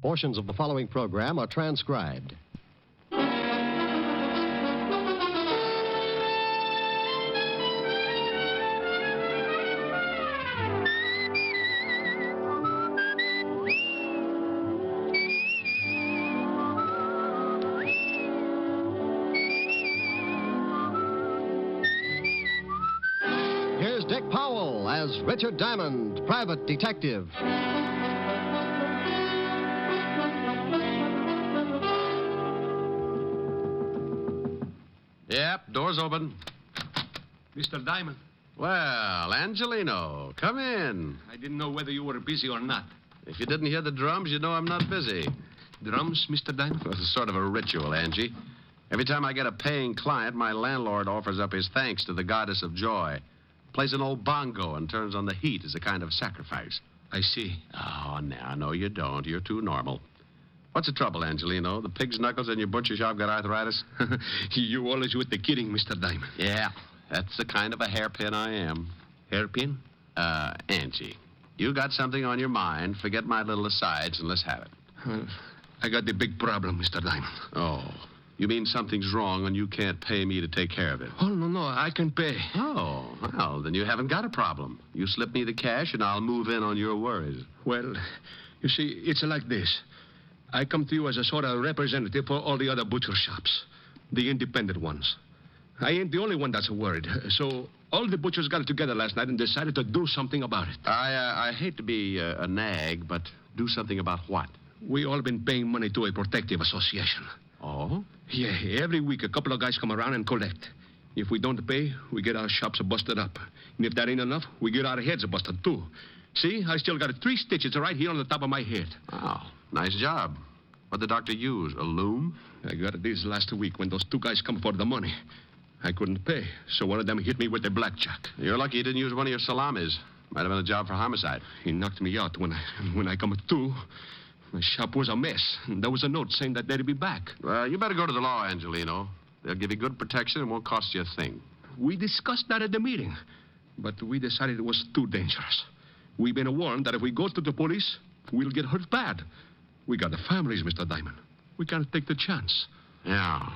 Portions of the following program are transcribed. Here's Dick Powell as Richard Diamond, private detective. Yep, door's open. Mr. Diamond, Well, Angelino, come in. I didn't know whether you were busy or not. If you didn't hear the drums, you know I'm not busy. Drums, Mr. Diamond? Well, it's sort of a ritual, Angie. Every time I get a paying client, my landlord offers up his thanks to the goddess of joy. Plays an old bongo and turns on the heat as a kind of sacrifice. I see. Oh, no, you don't. You're too normal. What's the trouble, Angelino? The pig's knuckles in your butcher shop got arthritis? You always with the kidding, Mr. Diamond. Yeah, that's the kind of a hairpin I am. Hairpin? Angie, you got something on your mind. Forget my little asides and let's have it. I got the big problem, Mr. Diamond. Oh, you mean something's wrong and you can't pay me to take care of it? Oh, no, I can pay. Oh, well, then you haven't got a problem. You slip me the cash and I'll move in on your worries. Well, you see, it's like this. I come to you as a sort of representative for all the other butcher shops, the independent ones. I ain't the only one that's worried. So all the butchers got together last night and decided to do something about it. I hate to be a nag, but do something about what? We all been paying money to a protective association. Oh? Yeah, every week a couple of guys come around and collect. If we don't pay, we get our shops busted up. And if that ain't enough, we get our heads busted too. See, I still got 3 stitches right here on the top of my head. Oh, nice job. What'd the doctor use, a loom? I got this last week when those 2 guys come for the money. I couldn't pay, so one of them hit me with a blackjack. You're lucky you didn't use one of your salamis. Might have been a job for homicide. He knocked me out when I come to. My shop was a mess. And there was a note saying that they'd be back. Well, you better go to the law, Angelino. They'll give you good protection and won't cost you a thing. We discussed that at the meeting, but we decided it was too dangerous. We've been warned that if we go to the police, we'll get hurt bad. We got the families, Mr. Diamond. We can't take the chance. Yeah.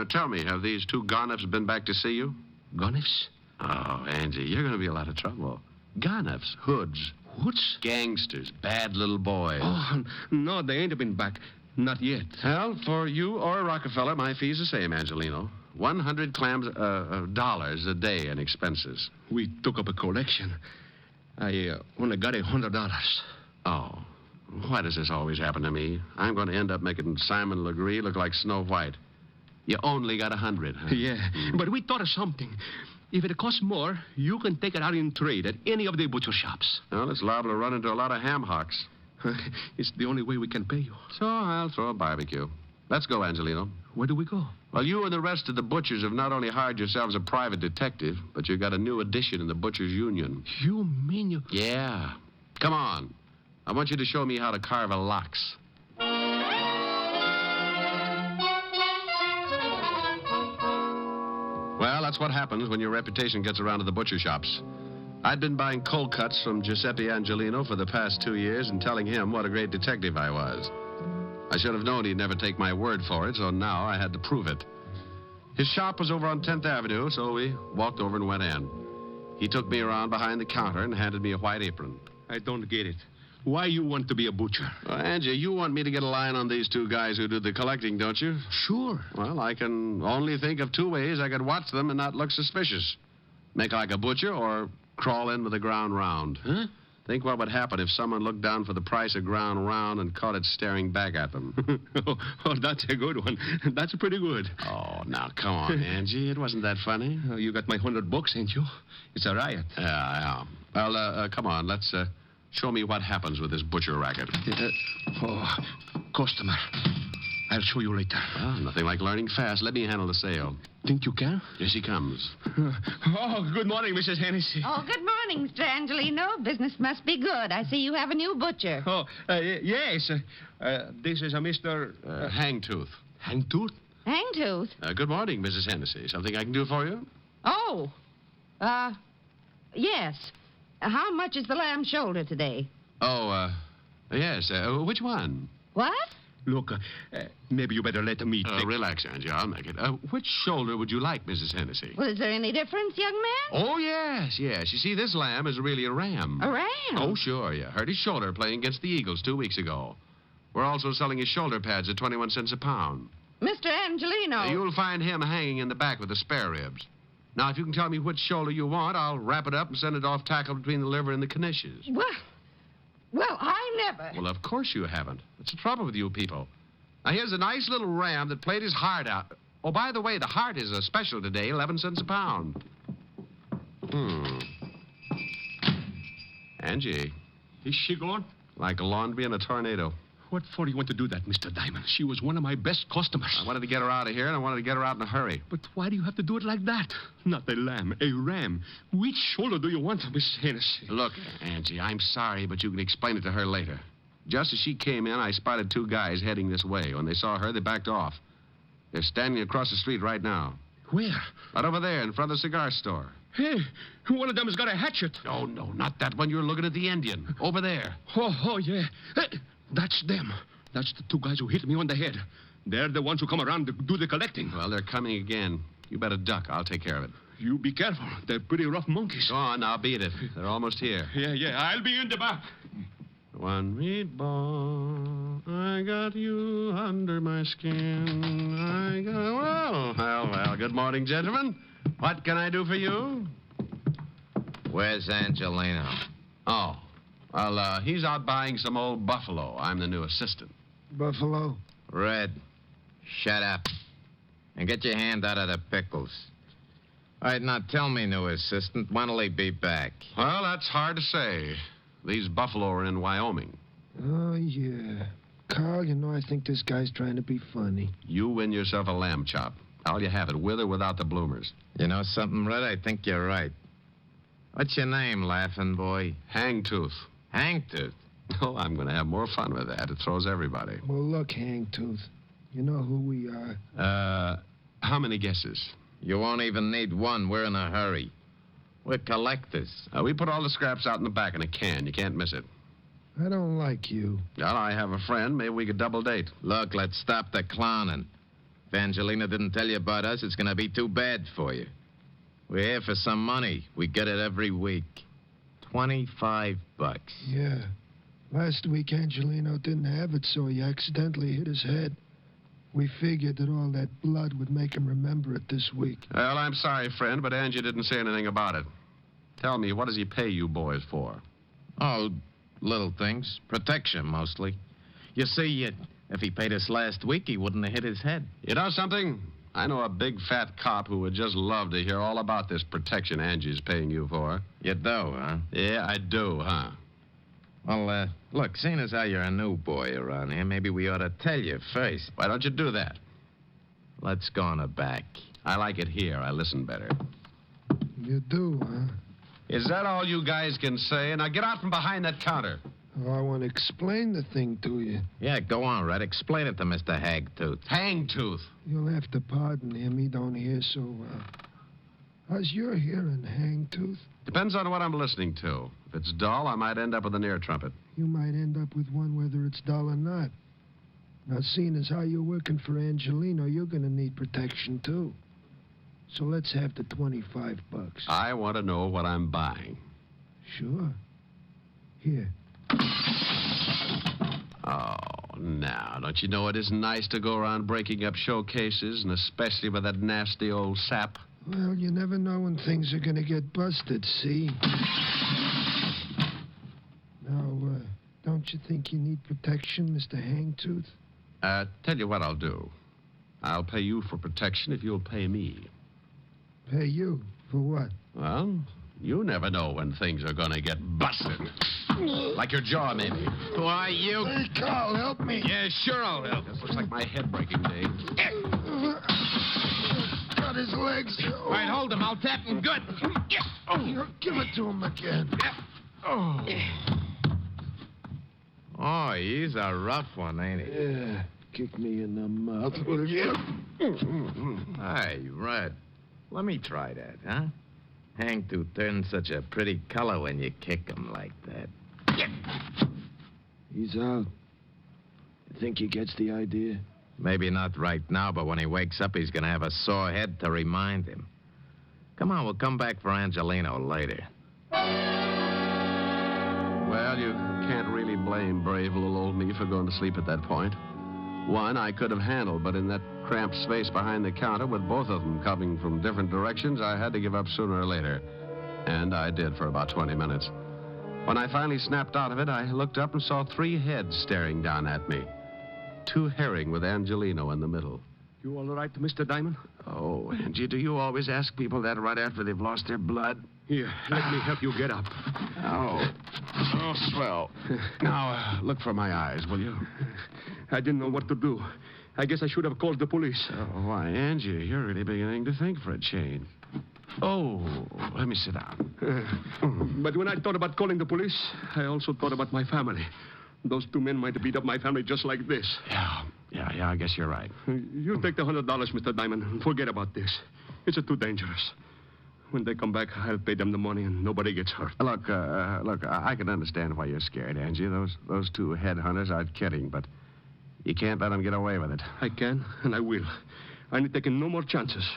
Tell me, have these 2 Garniffs been back to see you? Garniffs? Oh, Angie, you're going to be a lot of trouble. Garniffs, hoods. Hoods? Gangsters, bad little boys. Oh, no, they ain't been back. Not yet. Well, for you or a Rockefeller, my fee's the same, Angelino. 100 dollars a day in expenses. We took up a collection. I only got $100. Oh, why does this always happen to me? I'm going to end up making Simon Legree look like Snow White. You only got 100, huh? Yeah, but we thought of something. If it costs more, you can take it out in trade at any of the butcher shops. Well, it's liable to run into a lot of ham hocks. It's the only way we can pay you. So I'll throw a barbecue. Let's go, Angelino. Where do we go? Well, you and the rest of the butchers have not only hired yourselves a private detective, but you've got a new addition in the Butchers' Union. You mean you... Yeah. Come on. I want you to show me how to carve a lox. Well, that's what happens when your reputation gets around to the butcher shops. I'd been buying cold cuts from Giuseppe Angelino for the past 2 years and telling him what a great detective I was. I should have known he'd never take my word for it, so now I had to prove it. His shop was over on 10th Avenue, so we walked over and went in. He took me around behind the counter and handed me a white apron. I don't get it. Why you want to be a butcher? Well, Angie, you want me to get a line on these 2 guys who do the collecting, don't you? Sure. Well, I can only think of 2 ways I could watch them and not look suspicious. Make like a butcher or crawl in with the ground round. Huh? Think what would happen if someone looked down for the price of ground round and caught it staring back at them. Oh, that's a good one. That's pretty good. Oh, now, come on, Angie. It wasn't that funny. You got my $100, ain't you? It's a riot. Yeah. Well, come on. Let's show me what happens with this butcher racket. Customer. I'll show you later. Well, nothing like learning fast. Let me handle the sale. Think you can? Here she comes. Oh, good morning, Mrs. Hennessy. Oh, good morning, Mr. Angelino. Business must be good. I see you have a new butcher. Oh, yes. This is a Mr. Hangtooth. Hangtooth? Hangtooth? Good morning, Mrs. Hennessy. Something I can do for you? Oh, yes. How much is the lamb shoulder today? Oh, yes. Which one? What? Look, maybe you better let me take... Relax, Angie. I'll make it. Which shoulder would you like, Mrs. Hennessy? Well, is there any difference, young man? Oh, yes. You see, this lamb is really a ram. A ram? Oh, sure. You hurt his shoulder playing against the Eagles 2 weeks ago. We're also selling his shoulder pads at 21 cents a pound. Mr. Angelino. You'll find him hanging in the back with the spare ribs. Now, if you can tell me which shoulder you want, I'll wrap it up and send it off tackled between the liver and the knishes. Well, I never. Well, of course you haven't. That's the trouble with you people. Now, here's a nice little ram that played his heart out. Oh, by the way, the heart is a special today, 11 cents a pound. Angie, Is she gone? like a laundry in a tornado. What for you want to do that, Mr. Diamond? She was one of my best customers. I wanted to get her out of here, and I wanted to get her out in a hurry. But why do you have to do it like that? Not a lamb, a ram. Which shoulder do you want, Miss Hennessy? Look, Angie, I'm sorry, but you can explain it to her later. Just as she came in, I spotted 2 guys heading this way. When they saw her, they backed off. They're standing across the street right now. Where? Right over there in front of the cigar store. Hey, one of them has got a hatchet. No, not that one. You're looking at the Indian. Over there. Oh, yeah. Hey, that's them. That's the 2 guys who hit me on the head. They're the ones who come around to do the collecting. Well, they're coming again. You better duck. I'll take care of it. You be careful. They're pretty rough monkeys. Go on, now beat it. They're almost here. Yeah. I'll be in the back. One meatball, I got you under my skin. Well, good morning, gentlemen. What can I do for you? Where's Angelino? Oh, well, he's out buying some old buffalo. I'm the new assistant. Buffalo? Red, shut up. And get your hand out of the pickles. All right, now tell me, new assistant, when'll he be back? Well, that's hard to say. These buffalo are in Wyoming. Oh, yeah. Carl, I think this guy's trying to be funny. You win yourself a lamb chop. How'll you have it, with or without the bloomers? You know something, Red? I think you're right. What's your name, laughing boy? Hangtooth. Hangtooth. Oh, I'm going to have more fun with that. It throws everybody. Well, look, Hangtooth. You know who we are. How many guesses? You won't even need one. We're in a hurry. We're collectors. We put all the scraps out in the back in a can. You can't miss it. I don't like you. Well, I have a friend. Maybe we could double date. Look, let's stop the clowning. If Angelina didn't tell you about us, it's going to be too bad for you. We're here for some money. We get it every week. $25. Yeah. Last week, Angelino didn't have it, so he accidentally hit his head. We figured that all that blood would make him remember it this week. Well, I'm sorry, friend, but Angie didn't say anything about it. Tell me, what does he pay you boys for? Oh, little things. Protection, mostly. You see, if he paid us last week, he wouldn't have hit his head. You know something? I know a big fat cop who would just love to hear all about this protection Angie's paying you for. You do, huh? Yeah, I do, huh? Well, look, seeing as how you're a new boy around here, maybe we ought to tell you first. Why don't you do that? Let's go on the back. I like it here. I listen better. You do, huh? Is that all you guys can say? Now get out from behind that counter. Oh, I want to explain the thing to you. Yeah, go on, Red. Explain it to Mr. Hagtooth. Hangtooth. You'll have to pardon him. He don't hear so well. How's your hearing, Hangtooth? Depends on what I'm listening to. If it's dull, I might end up with an ear trumpet. You might end up with one whether it's dull or not. Now, seeing as how you're working for Angelino, you're going to need protection, too. So let's have the $25. I want to know what I'm buying. Sure. Here. Oh, now, don't you know it isn't nice to go around breaking up showcases, and especially with that nasty old sap? Well, you never know when things are going to get busted, see? Now, don't you think you need protection, Mr. Hangtooth? Tell you what I'll do. I'll pay you for protection if you'll pay me. Pay you? For what? Well, you never know when things are going to get busted. Like your jaw, maybe. Why, you... Hey, Carl, help me. Yeah, sure I'll help. This looks like my head breaking day. Got his legs. All right, hold him. I'll tap him good. Oh, give it to him again. Oh. Oh, he's a rough one, ain't he? Yeah. Kick me in the mouth, will you? Hey, Red. Let me try that, huh? Hangtooth turns such a pretty color when you kick him like that. He's out. Think he gets the idea? Maybe not right now, but when he wakes up, he's going to have a sore head to remind him. Come on, we'll come back for Angelino later. Well, you can't really blame brave little old me for going to sleep at that point. One I could have handled, but in that cramped space behind the counter with both of them coming from different directions, I had to give up sooner or later. And I did for about 20 minutes. When I finally snapped out of it, I looked up and saw 3 heads staring down at me. 2 herring with Angelino in the middle. You all right, Mr. Diamond? Oh, Angie, do you always ask people that right after they've lost their blood? Here, let me help you get up. Oh, swell. Now, look for my eyes, will you? I didn't know what to do. I guess I should have called the police. Oh, why, Angie, you're really beginning to think for a change. Oh, let me sit down. But when I thought about calling the police, I also thought about my family. Those 2 men might have beat up my family just like this. Yeah, I guess you're right. You take the $100, Mr. Diamond, and forget about this. It's too dangerous. When they come back, I'll pay them the money and nobody gets hurt. Look, I can understand why you're scared, Angie. Those 2 headhunters aren't kidding, but you can't let them get away with it. I can, and I will. I ain't taking no more chances.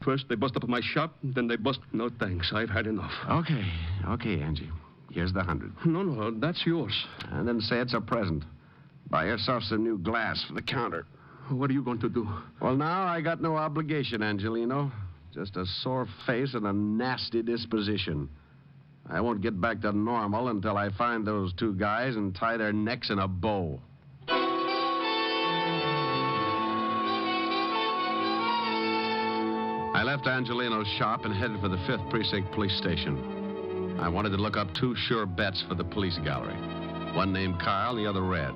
First, they bust up my shop, then they bust... No, thanks. I've had enough. Okay, Angie. Here's the 100. No, that's yours. And then say it's a present. Buy yourself some new glass for the counter. What are you going to do? Well, now I got no obligation, Angelino. Just a sore face and a nasty disposition. I won't get back to normal until I find those 2 guys and tie their necks in a bow. I left Angelino's shop and headed for the 5th Precinct Police Station. I wanted to look up 2 sure bets for the police gallery. One named Carl and the other Red.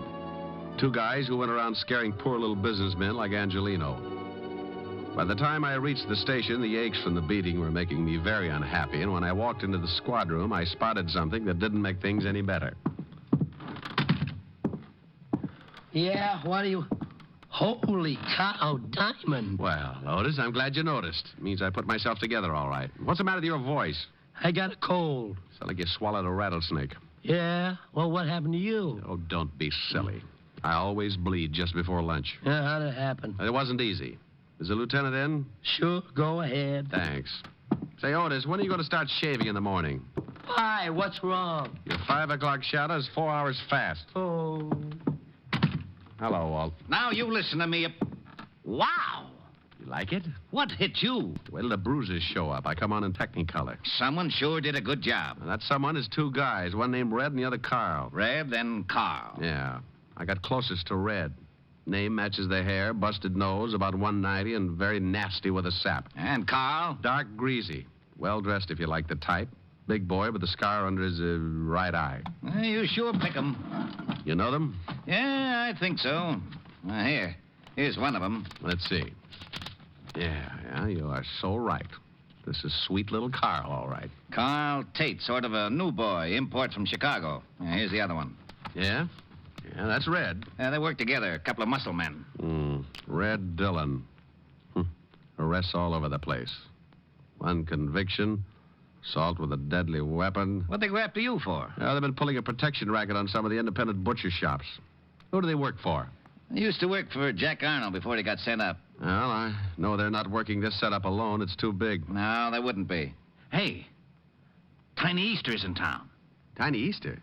2 guys who went around scaring poor little businessmen like Angelino. By the time I reached the station, the aches from the beating were making me very unhappy, and when I walked into the squad room, I spotted something that didn't make things any better. Yeah, what do you... Holy cow, Diamond. Well, Otis, I'm glad you noticed. It means I put myself together all right. What's the matter with your voice? I got a cold. Sounds like you swallowed a rattlesnake. Yeah? Well, what happened to you? Oh, don't be silly. I always bleed just before lunch. Yeah, how'd it happen? It wasn't easy. Is the lieutenant in? Sure, go ahead. Thanks. Say, Otis, when are you going to start shaving in the morning? Why? What's wrong? Your 5 o'clock shadow is 4 hours fast. Oh. Hello, Walt. Now you listen to me. Wow! You like it? What hit you? Wait till the bruises show up. I come on in Technicolor. Someone sure did a good job. And that someone is 2 guys, one named Red and the other Carl. Red, then Carl. Yeah. I got closest to Red. Name matches the hair, busted nose, about 190, and very nasty with a sap. And Carl? Dark greasy. Well-dressed, if you like the type. Big boy with a scar under his right eye. You sure pick 'em. You know them? Yeah, I think so. Here's one of them. Let's see. Yeah, you are so right. This is sweet little Carl, all right. Carl Tate, sort of a new boy, import from Chicago. Here's the other one. Yeah? Yeah, that's Red. They work together, a couple of muscle men. Red Dillon. Arrests all over the place. One conviction, assault with a deadly weapon. What'd they go after you for? They've been pulling a protection racket on some of the independent butcher shops. Who do they work for? They used to work for Jack Arnold before he got sent up. Well, I know they're not working this setup alone. It's too big. No, they wouldn't be. Hey, Tiny Easter's in town. Tiny Easter?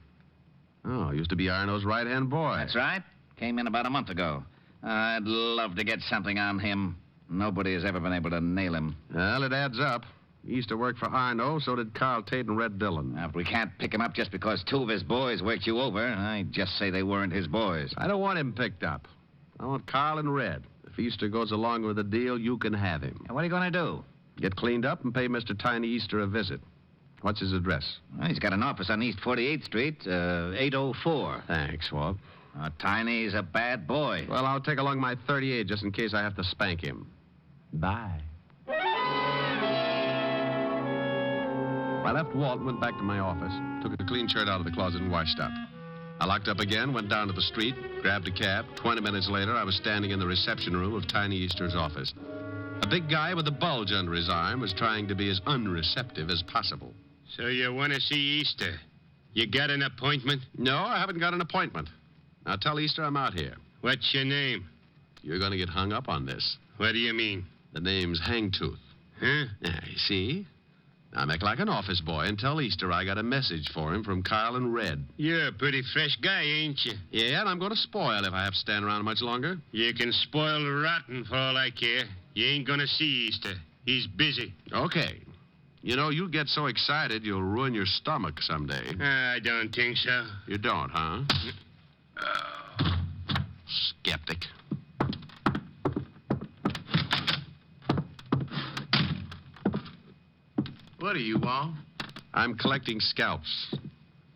Oh, used to be Arnold's right-hand boy. That's right. Came in about a month ago. I'd love to get something on him. Nobody has ever been able to nail him. Well, it adds up. He used to work for Arno, so did Carl Tate and Red Dillon. Now, if we can't pick him up just because 2 of his boys worked you over, I just say they weren't his boys. I don't want him picked up. I want Carl and Red. If Easter goes along with the deal, you can have him. And what are you going to do? Get cleaned up and pay Mr. Tiny Easter a visit. What's his address? Well, he's got an office on East 48th Street, 804. Thanks, Walt. Tiny's a bad boy. Well, I'll take along my 38 just in case I have to spank him. Bye. I left Walt and went back to my office, took a clean shirt out of the closet and washed up. I locked up again, went down to the street, grabbed a cab. 20 minutes later, I was standing in the reception room of Tiny Easter's office. A big guy with a bulge under his arm was trying to be as unreceptive as possible. So you want to see Easter? You got an appointment? No, I haven't got an appointment. Now tell Easter I'm out here. What's your name? You're going to get hung up on this. What do you mean? The name's Hangtooth. Huh? Yeah, you see? Now make like an office boy and tell Easter I got a message for him from Carl and Red. You're a pretty fresh guy, ain't you? Yeah, and I'm going to spoil if I have to stand around much longer. You can spoil rotten for all I care. You ain't gonna see Easter. He's busy. Okay. You know, you get so excited you'll ruin your stomach someday. I don't think so. You don't, huh? Skeptic. What do you want? I'm collecting scalps.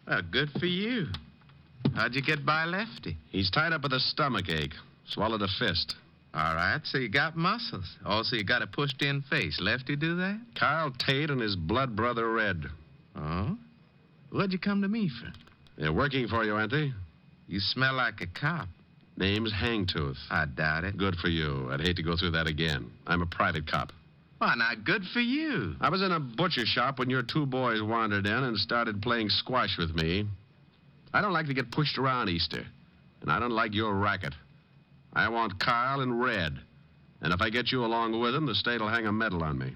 Well, good for you. How'd you get by Lefty? He's tied up with a stomach ache. Swallowed a fist. All right, so you got muscles. Also, you got a pushed-in face. Lefty do that? Carl Tate and his blood brother Red. Oh? What'd you come to me for? They're working for you, aren't they? You smell like a cop. Name's Hangtooth. I doubt it. Good for you. I'd hate to go through that again. I'm a private cop. Why, not good for you. I was in a butcher shop when your two boys wandered in and started playing squash with me. I don't like to get pushed around, Easter. And I don't like your racket. I want Carl and Red. And if I get you along with them, the state'll hang a medal on me.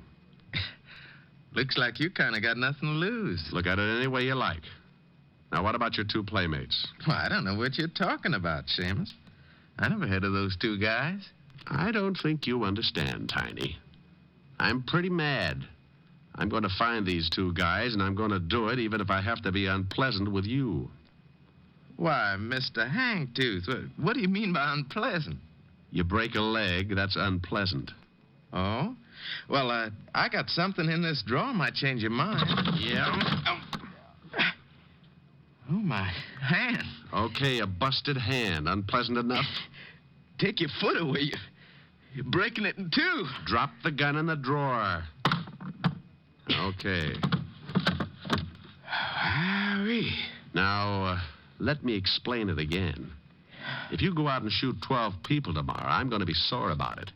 Looks like you kind of got nothing to lose. Look at it any way you like. Now, what about your two playmates? Well, I don't know what you're talking about, Seamus. I never heard of those two guys. I don't think you understand, Tiny. I'm pretty mad. I'm going to find these two guys, and I'm going to do it even if I have to be unpleasant with you. Why, Mr. Hangtooth, what do you mean by unpleasant? You break a leg, that's unpleasant. Oh? Well, I got something in this drawer might change your mind. Yeah? Oh, my hand. Okay, a busted hand. Unpleasant enough? Take your foot away. You're breaking it in two. Drop the gun in the drawer. Okay. Hurry. Now, let me explain it again. If you go out and shoot 12 people tomorrow, I'm going to be sore about it.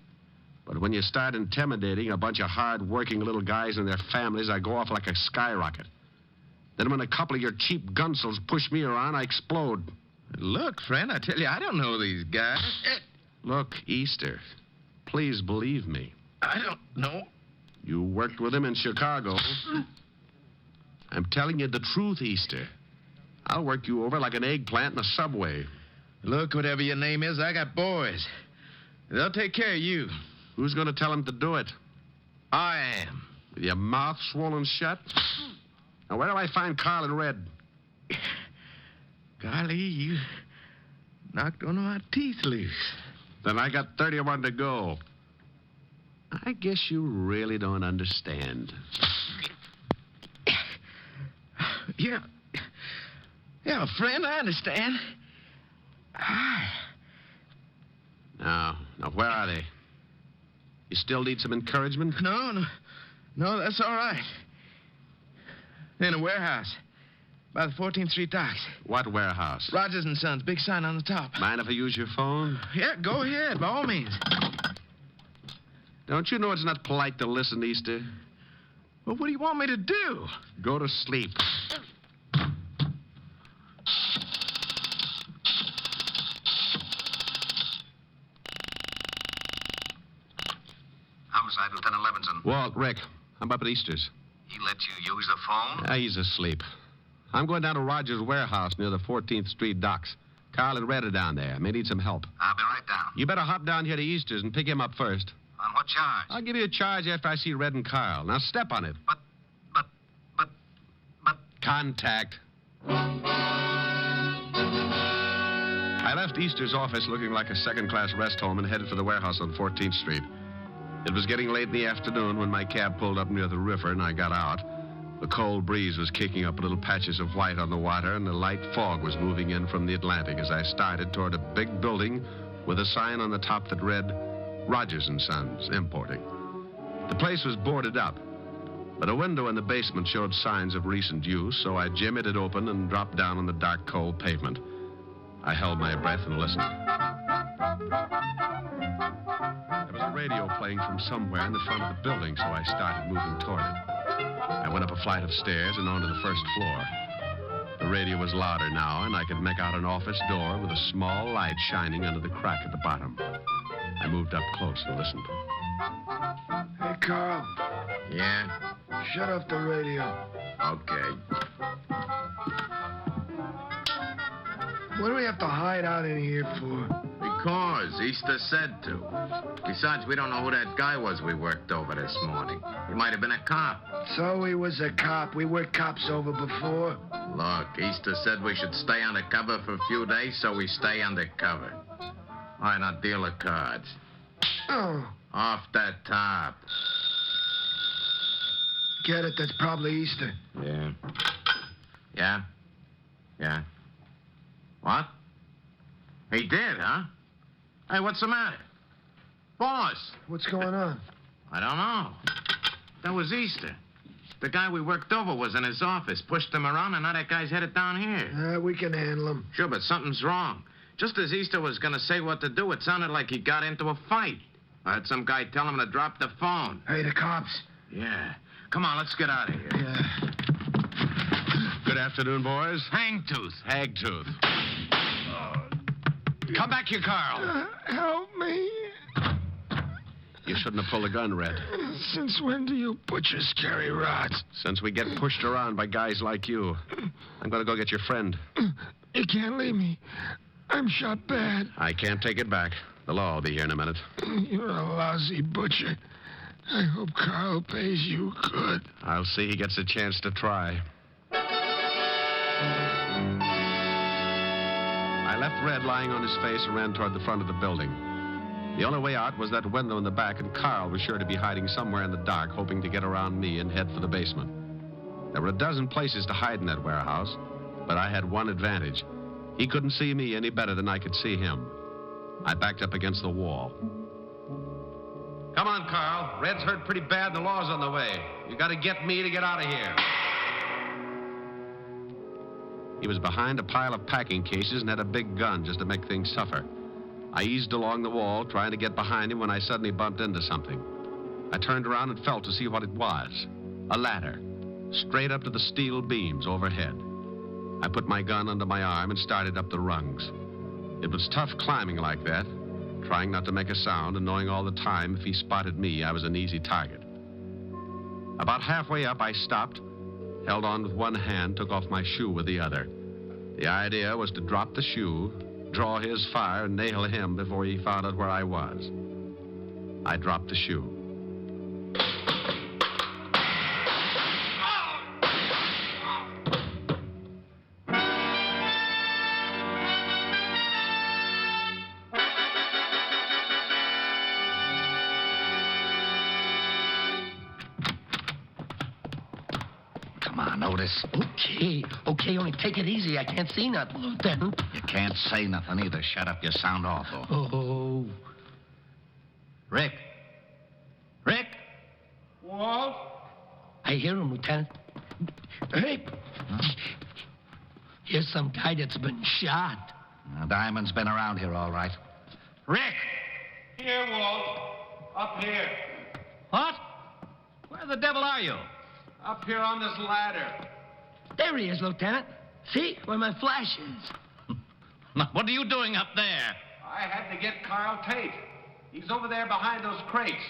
But when you start intimidating a bunch of hard-working little guys and their families, I go off like a skyrocket. Then when a couple of your cheap gunsels push me around, I explode. Look, friend, I tell you, I don't know these guys. Look, Easter, please believe me. I don't know. You worked with him in Chicago. I'm telling you the truth, Easter. I'll work you over like an eggplant in a subway. Look, whatever your name is, I got boys. They'll take care of you. Who's going to tell him to do it? I am. With your mouth swollen shut? Now, where do I find Carl and Red? Golly, you knocked one of my teeth loose. Then I got 31 to go. I guess you really don't understand. Yeah. Yeah, friend, I understand. Now, where are they? You still need some encouragement? No, that's all right. They're in a warehouse by the 14th Street docks. What warehouse? Rogers and Sons, big sign on the top. Mind if I use your phone? Yeah, go ahead, by all means. Don't you know it's not polite to listen, Easter? Well, what do you want me to do? Go to sleep. Homicide, Lieutenant Levinson. Walt, Rick, I'm up at Easter's. He let you use the phone? He's asleep. I'm going down to Rogers' warehouse near the 14th Street docks. Carl and Red are down there. May need some help. I'll be right down. You better hop down here to Easter's and pick him up first. On what charge? I'll give you a charge after I see Red and Carl. Now step on it. But... Contact. I left Easter's office looking like a second-class rest home and headed for the warehouse on 14th Street. It was getting late in the afternoon when my cab pulled up near the river and I got out. The cold breeze was kicking up little patches of white on the water, and a light fog was moving in from the Atlantic as I started toward a big building with a sign on the top that read, Rogers and Sons, Importing. The place was boarded up, but a window in the basement showed signs of recent use, so I jimmied it open and dropped down on the dark, cold pavement. I held my breath and listened. There was a radio playing from somewhere in the front of the building, so I started moving toward it. I went up a flight of stairs and onto the first floor. The radio was louder now, and I could make out an office door with a small light shining under the crack at the bottom. I moved up close and listened. Hey, Carl, Yeah? shut off the radio. Okay. What do we have to hide out in here for? Because Easter said to. Besides, we don't know who that guy was we worked over this morning. He might have been a cop. So he was a cop. We worked cops over before. Look, Easter said we should stay undercover for a few days, so we stay undercover. Why not deal the cards? Oh, Off that top. get it? That's probably Easter. Yeah. Yeah? Yeah. What? He did, huh? Hey, what's the matter? Boss! What's going on? I don't know. That was Easter. The guy we worked over was in his office, pushed him around, and now that guy's headed down here. We can handle him. Sure, but something's wrong. Just as Easter was going to say what to do, it sounded like he got into a fight. I heard some guy tell him to drop the phone. Hey, the cops. Yeah. Come on, let's get out of here. Yeah. Good afternoon, boys. Hangtooth. Hagtooth. Come back here, Carl. Help me. You shouldn't have pulled a gun, Red. Since when do you butchers carry rods? Since we get pushed around by guys like you. I'm going to go get your friend. You can't leave me. I'm shot bad. I can't take it back. The law will be here in a minute. You're a lousy butcher. I hope Carl pays you good. I'll see he gets a chance to try. I left Red lying on his face and ran toward the front of the building. The only way out was that window in the back, and Carl was sure to be hiding somewhere in the dark, hoping to get around me and head for the basement. There were a dozen places to hide in that warehouse, but I had one advantage. He couldn't see me any better than I could see him. I backed up against the wall. Come on, Carl. Red's hurt pretty bad, and the law's on the way. You got to get me to get out of here. He was behind a pile of packing cases and had a big gun just to make things tougher. I eased along the wall, trying to get behind him when I suddenly bumped into something. I turned around and felt to see what it was. A ladder, straight up to the steel beams overhead. I put my gun under my arm and started up the rungs. It was tough climbing like that, trying not to make a sound and knowing all the time if he spotted me, I was an easy target. About halfway up, I stopped, held on with one hand, took off my shoe with the other. The idea was to drop the shoe, draw his fire, and nail him before he found out where I was. I dropped the shoe. Come on, Otis. Okay, only take it easy. I can't see nothing, Lieutenant. You can't say nothing either. Shut up. You sound awful. Oh. Rick. Rick? Walt? I hear him, Lieutenant. Hey. Here's some guy that's been shot. Now, Diamond's been around here all right. Rick! Here, Walt. Up here. What? Where the devil are you? Up here on this ladder. There he is, Lieutenant. See where my flash is. Now, what are you doing up there? I had to get Carl Tate. He's over there behind those crates.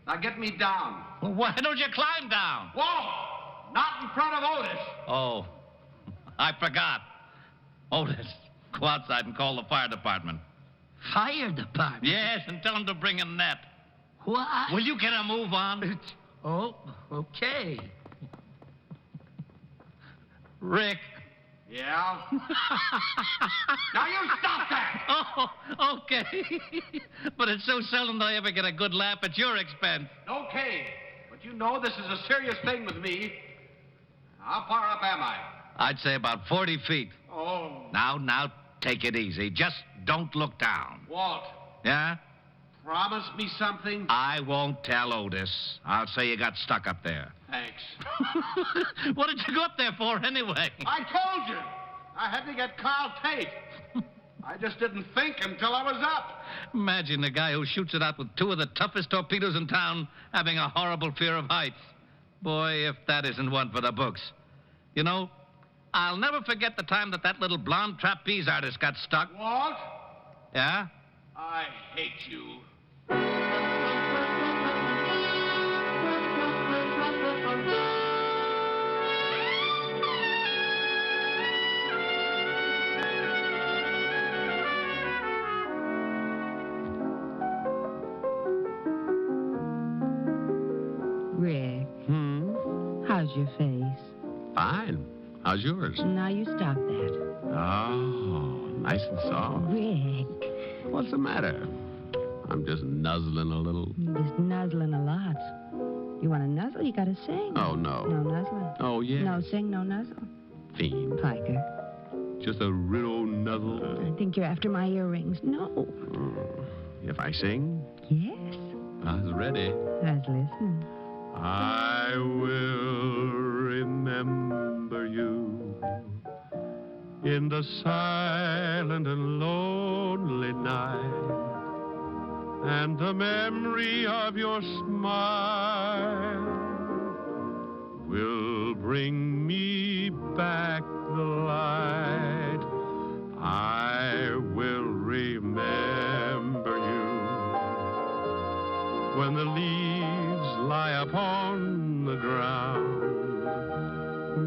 Now get me down. Well, why don't you climb down? Whoa! Not in front of Otis. Oh, I forgot. Otis, go outside and call the fire department. Fire department? Yes, and tell them to bring a net. What? Will you get a move on? Oh, okay. Rick. Yeah? Now you stop that! Oh, okay. But it's so seldom I ever get a good laugh at your expense. Okay, but you know this is a serious thing with me. How far up am I? I'd say about 40 feet. Oh. Now, take it easy. Just don't look down. Walt, Yeah? promise me something? I won't tell Otis. I'll say you got stuck up there. Thanks. What did you go up there for, anyway? I told you. I had to get Carl Tate. I just didn't think until I was up. Imagine the guy who shoots it out with two of the toughest torpedoes in town having a horrible fear of heights. Boy, if that isn't one for the books. You know, I'll never forget the time that little blonde trapeze artist got stuck. Walt, Yeah? I hate you. Rick, how's your face? Fine. How's yours? Now you stop that. Oh, nice and soft. Rick, What's the matter? I'm just nuzzling a little. you're just nuzzling a lot. You want to nuzzle, you got to sing. Oh, no. No nuzzling. Oh, yeah. No sing, no nuzzle. Fiend. Piker, Just a real nuzzle. I think you're after my earrings. No. If I sing, Yes. I was ready. I was listening. I will remember you in the silent and lonely night, and the memory of your smile will bring me back the light. I will remember you when the leaves lie upon the ground,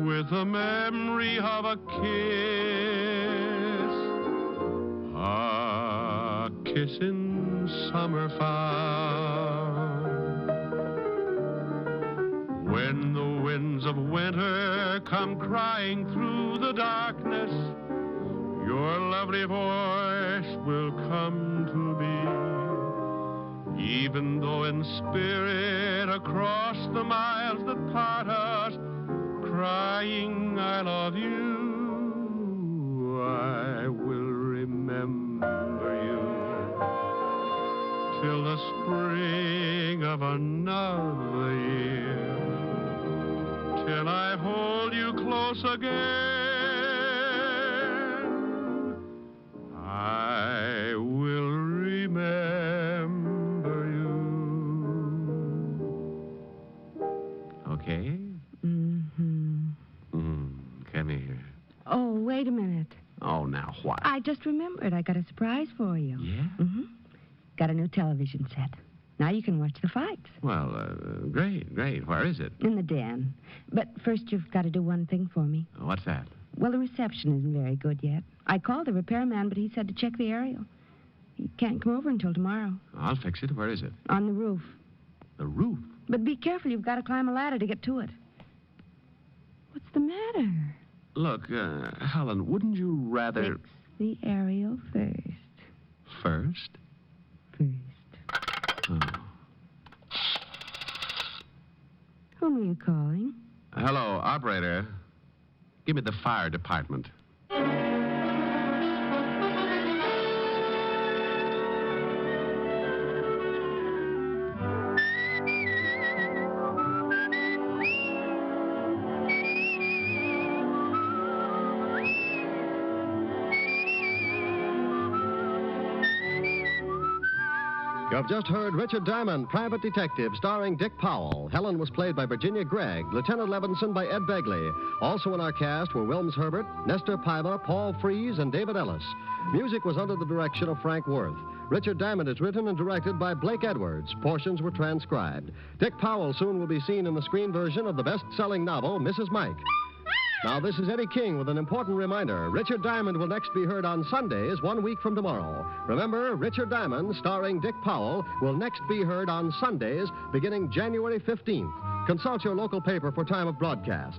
with the memory of a kiss in summer found. When the winds of winter come crying through the darkness, your lovely voice will come to me. Even though in spirit across the miles that part us, crying I love you, I will remember you till the spring of another year, till I hold you close again. I will remember you. Okay? Come here. Oh, wait a minute. Oh, now what? I just remembered. I got a surprise for you. Yeah? Got a new television set. Now you can watch the fights. Well, great. Where is it? In the den. But first you've got to do one thing for me. What's that? Well, the reception isn't very good yet. I called the repairman, but he said to check the aerial. He can't come over until tomorrow. I'll fix it. Where is it? On the roof. The roof? But be careful. You've got to climb a ladder to get to it. What's the matter? Look, Helen, wouldn't you rather... Fix the aerial first. First? First. Oh. Whom are you calling? Hello, operator. Give me the fire department. You have just heard Richard Diamond, Private Detective, starring Dick Powell. Helen was played by Virginia Gregg, Lieutenant Levinson by Ed Begley. Also in our cast were Wilms Herbert, Nestor Paiva, Paul Frees, and David Ellis. Music was under the direction of Frank Worth. Richard Diamond is written and directed by Blake Edwards. Portions were transcribed. Dick Powell soon will be seen in the screen version of the best-selling novel, Mrs. Mike. Now, this is Eddie King with an important reminder. Richard Diamond will next be heard on Sundays 1 week from tomorrow. Remember, Richard Diamond, starring Dick Powell, will next be heard on Sundays beginning January 15th. Consult your local paper for time of broadcast.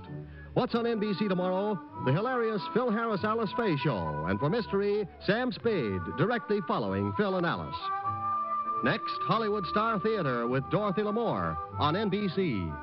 What's on NBC tomorrow? The hilarious Phil Harris Alice Faye Show. And for mystery, Sam Spade, directly following Phil and Alice. Next, Hollywood Star Theater with Dorothy Lamour on NBC.